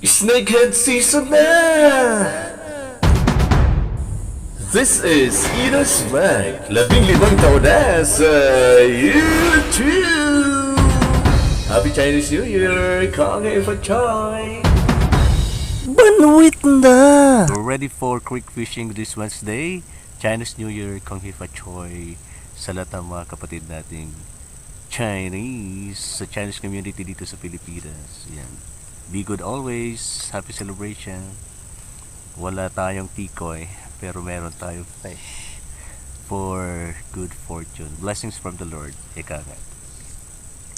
Snakehead Season na! This is Ina Swag, 15 taon na sa YouTube! Happy Chinese New Year! Kong Eva Choi! Banwit na! We're ready for creek fishing this Wednesday. Chinese New Year, Kong Hifa Choi, sa lahat ng mga kapatid nating Chinese sa Chinese community dito sa Pilipinas. Yan. Be good always. Happy celebration. Wala tayong tikoy, pero meron tayong fish for good fortune. Blessings from the Lord. Ika nga.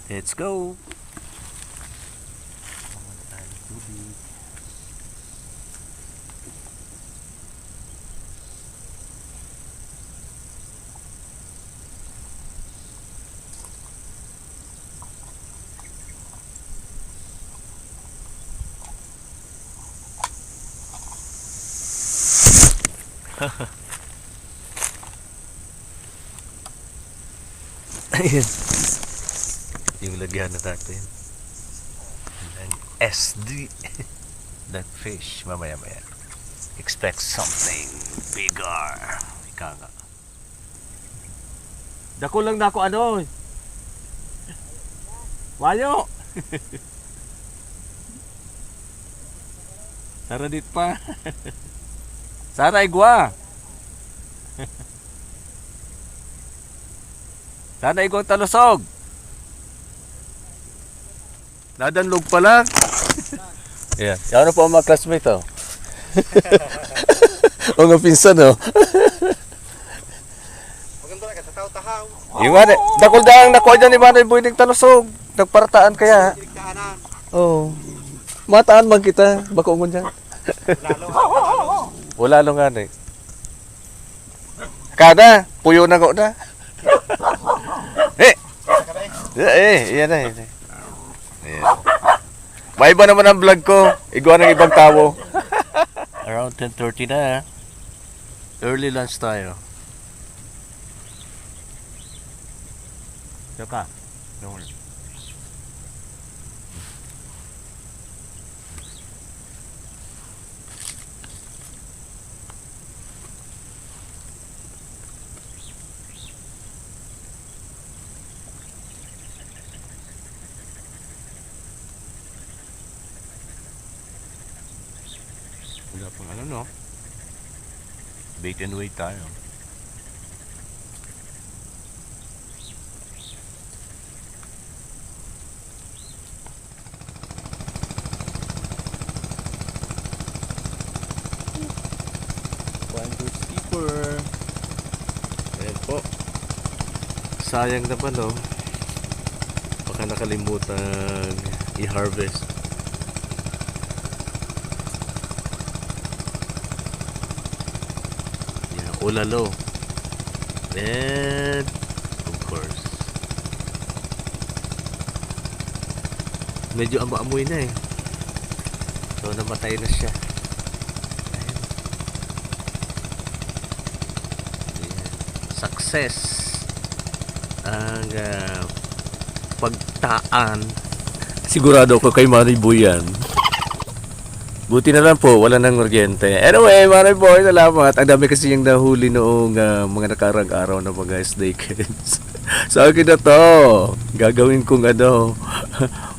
Let's go! Ayan. Yung lagyan na natin ng SD. That fish. Mamaya. Expect something bigger. Ika nga. Dako lang na ako ano. Wayo! Tara dit pa. Sana igwa. Sana igwa talusog. Nadanlog pala. Yeah. Yan po ang mga classmate oh. O nga pinsan oh. Maganda na ka, tataw-tahaw. Iwan eh. Dakol dang nakuha dyan ni Manay Boy ng talusog. Nagparataan kaya. Kiligtaanan. Oo. Mataan bang kita? Bako mo dyan. Wala lo nga eh. Kada, puyo na ko na. Yan na. Yan. May iba naman ang vlog ko. Igwa ng ibang tao. Around 10:30 na. Early lunch tayo. Saka. Wala pang ano no. Bait and wait tayo. One good skipper. Ayan po. Sayang naman no. Baka nakalimutan i-harvest. Ulalo. And of course medyo amoy na eh. So namatay na siya. Ayan. Success ang pagtaan. Sigurado ko kay Manay Boy yan. Buti na lang po, wala nang kuryente. Anyway, Manay Boy, salamat. Ang dami kasi yung nahuli noong mga nakarang araw na mga snakeheads. Sa akin na to, gagawin kong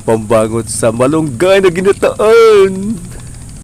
pambangot sa malunggay na ginataan.